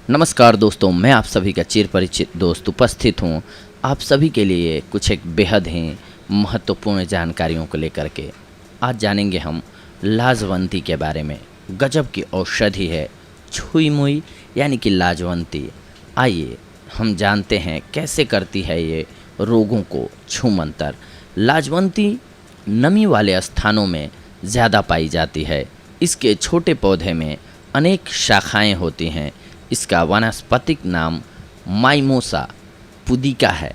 नमस्कार दोस्तों, मैं आप सभी का चिर परिचित दोस्त उपस्थित हूँ आप सभी के लिए कुछ एक बेहद ही महत्वपूर्ण जानकारियों को लेकर के। आज जानेंगे हम लाजवंती के बारे में। गजब की औषधि है छुई मुई यानी कि लाजवंती। आइए हम जानते हैं कैसे करती है ये रोगों को छूमंतर। लाजवंती नमी वाले स्थानों में ज़्यादा पाई जाती है। इसके छोटे पौधे में अनेक शाखाएं होती हैं। इसका वानस्पतिक नाम माइमोसा पुदिका है।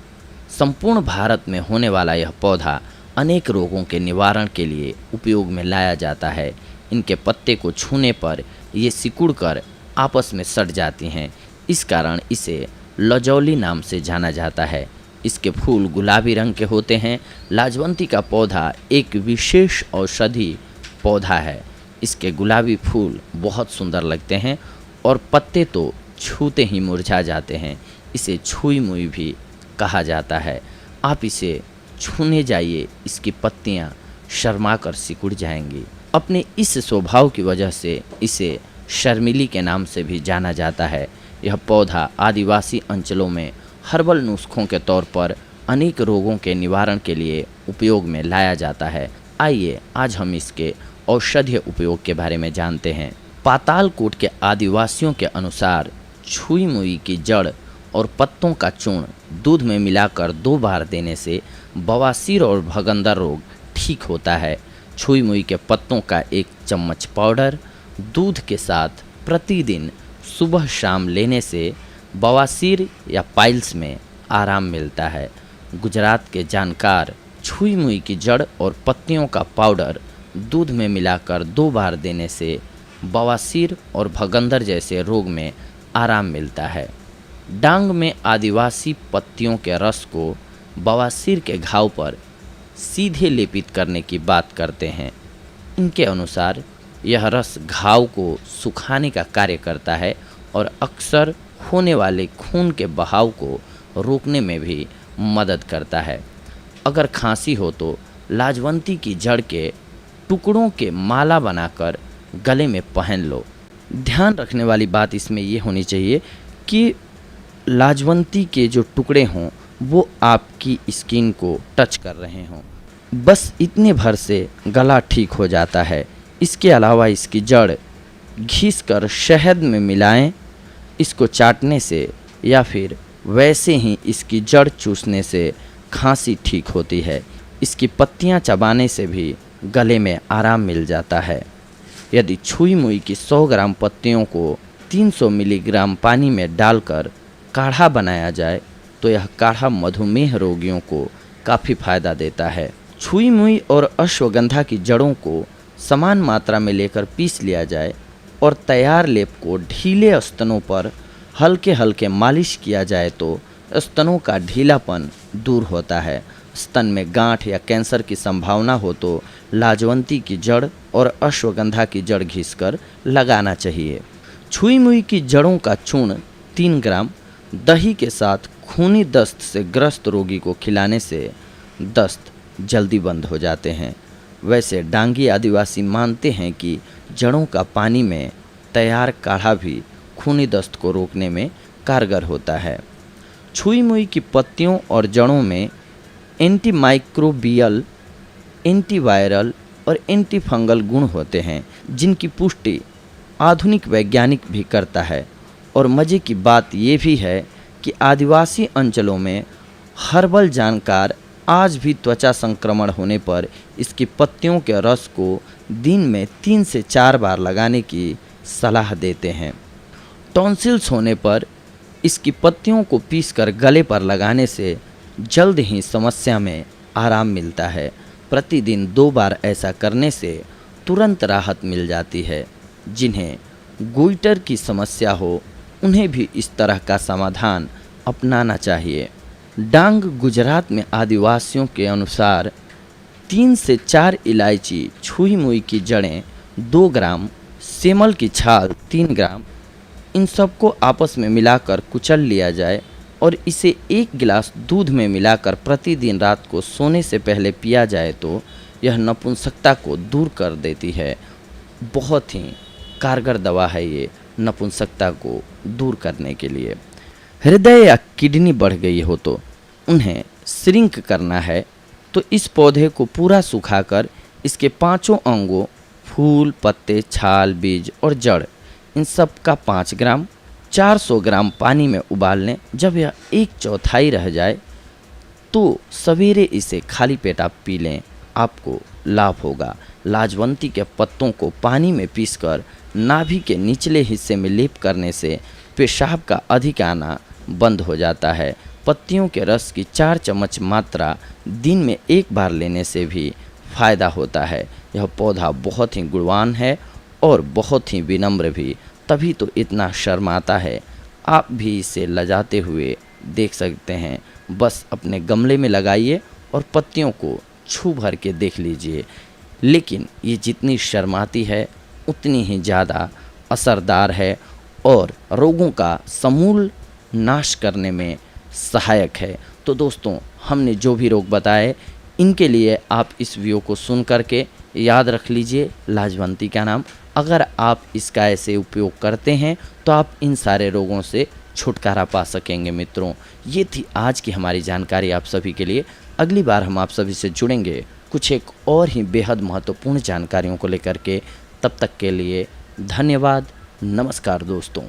संपूर्ण भारत में होने वाला यह पौधा अनेक रोगों के निवारण के लिए उपयोग में लाया जाता है। इनके पत्ते को छूने पर ये सिकुड़कर आपस में सट जाती हैं। इस कारण इसे लजौली नाम से जाना जाता है। इसके फूल गुलाबी रंग के होते हैं। लाजवंती का पौधा एक विशेष औषधि पौधा है। इसके गुलाबी फूल बहुत सुंदर लगते हैं और पत्ते तो छूते ही मुरझा जाते हैं। इसे छुई मुई भी कहा जाता है। आप इसे छूने जाइए, इसकी पत्तियां शर्मा कर सिकुड़ जाएंगी। अपने इस स्वभाव की वजह से इसे शर्मिली के नाम से भी जाना जाता है। यह पौधा आदिवासी अंचलों में हर्बल नुस्खों के तौर पर अनेक रोगों के निवारण के लिए उपयोग में लाया जाता है। आइए आज हम इसके औषधीय उपयोग के बारे में जानते हैं। पातालकोट के आदिवासियों के अनुसार छुई मुई की जड़ और पत्तों का चूर्ण दूध में मिलाकर 2 बार देने से बवासीर और भगंदर रोग ठीक होता है। छुई मुई के पत्तों का 1 चम्मच पाउडर दूध के साथ प्रतिदिन सुबह शाम लेने से बवासीर या पाइल्स में आराम मिलता है। गुजरात के जानकार छुई मुई की जड़ और पत्तियों का पाउडर दूध में मिलाकर 2 बार देने से बवासीर और भगंदर जैसे रोग में आराम मिलता है। डांग में आदिवासी पत्तियों के रस को बवासीर के घाव पर सीधे लेपित करने की बात करते हैं। इनके अनुसार यह रस घाव को सुखाने का कार्य करता है और अक्सर होने वाले खून के बहाव को रोकने में भी मदद करता है। अगर खांसी हो तो लाजवंती की जड़ के टुकड़ों के माला बनाकर गले में पहन लो। ध्यान रखने वाली बात इसमें ये होनी चाहिए कि लाजवंती के जो टुकड़े हों वो आपकी स्किन को टच कर रहे हों। बस इतने भर से गला ठीक हो जाता है। इसके अलावा इसकी जड़ घिस कर शहद में मिलाएं। इसको चाटने से या फिर वैसे ही इसकी जड़ चूसने से खांसी ठीक होती है। इसकी पत्तियां चबाने से भी गले में आराम मिल जाता है। यदि छुई मुई की 100 ग्राम पत्तियों को 300 मिलीग्राम पानी में डालकर काढ़ा बनाया जाए तो यह काढ़ा मधुमेह रोगियों को काफ़ी फायदा देता है। छुई मुई और अश्वगंधा की जड़ों को समान मात्रा में लेकर पीस लिया जाए और तैयार लेप को ढीले स्तनों पर हल्के हल्के मालिश किया जाए तो स्तनों का ढीलापन दूर होता है। स्तन में गांठ या कैंसर की संभावना हो तो लाजवंती की जड़ और अश्वगंधा की जड़ घिसकर लगाना चाहिए। छुई मुई की जड़ों का चूर्ण 3 ग्राम दही के साथ खूनी दस्त से ग्रस्त रोगी को खिलाने से दस्त जल्दी बंद हो जाते हैं। वैसे डांगी आदिवासी मानते हैं कि जड़ों का पानी में तैयार काढ़ा भी खूनी दस्त को रोकने में कारगर होता है। छुई मुई की पत्तियों और जड़ों में एंटीमाइक्रोबियल, एंटीवायरल और एंटीफंगल गुण होते हैं जिनकी पुष्टि आधुनिक वैज्ञानिक भी करता है। और मज़े की बात ये भी है कि आदिवासी अंचलों में हर्बल जानकार आज भी त्वचा संक्रमण होने पर इसकी पत्तियों के रस को दिन में 3 से 4 बार लगाने की सलाह देते हैं। टॉन्सिल्स होने पर इसकी पत्तियों को पीसकर गले पर लगाने से जल्द ही समस्या में आराम मिलता है। प्रतिदिन 2 बार ऐसा करने से तुरंत राहत मिल जाती है। जिन्हें गोइटर की समस्या हो उन्हें भी इस तरह का समाधान अपनाना चाहिए। डांग गुजरात में आदिवासियों के अनुसार 3 से 4 इलायची, छुई मुई की जड़ें 2 ग्राम, सेमल की छाल 3 ग्राम, इन सबको आपस में मिलाकर कुचल लिया जाए और इसे 1 गिलास दूध में मिलाकर प्रतिदिन रात को सोने से पहले पिया जाए तो यह नपुंसकता को दूर कर देती है। बहुत ही कारगर दवा है ये। नपुंसकता को दूर करने के लिए। हृदय या किडनी बढ़ गई हो तो उन्हें श्रिंक करना है तो इस पौधे को पूरा सुखाकर इसके 5 अंगों फूल, पत्ते, छाल, बीज और जड़ इन सब का 5 ग्राम 400 ग्राम पानी में उबाल लें। जब यह 1/4 रह जाए तो सवेरे इसे खाली पेट आप पी लें, आपको लाभ होगा। लाजवंती के पत्तों को पानी में पीसकर नाभि के निचले हिस्से में लेप करने से पेशाब का अधिक आना बंद हो जाता है। पत्तियों के रस की 4 चम्मच मात्रा दिन में 1 बार लेने से भी फायदा होता है। यह पौधा बहुत ही गुणवान है और बहुत ही विनम्र भी, तभी तो इतना शर्माता है। आप भी इसे लजाते हुए देख सकते हैं। बस अपने गमले में लगाइए और पत्तियों को छू भर के देख लीजिए। लेकिन ये जितनी शर्माती है उतनी ही ज़्यादा असरदार है और रोगों का समूल नाश करने में सहायक है। तो दोस्तों, हमने जो भी रोग बताए इनके लिए आप इस वीडियो को सुन करके याद रख लीजिए लाजवंती का नाम। अगर आप इसका ऐसे उपयोग करते हैं तो आप इन सारे रोगों से छुटकारा पा सकेंगे। मित्रों, ये थी आज की हमारी जानकारी आप सभी के लिए। अगली बार हम आप सभी से जुड़ेंगे कुछ एक और ही बेहद महत्वपूर्ण जानकारियों को लेकर के। तब तक के लिए धन्यवाद। नमस्कार दोस्तों।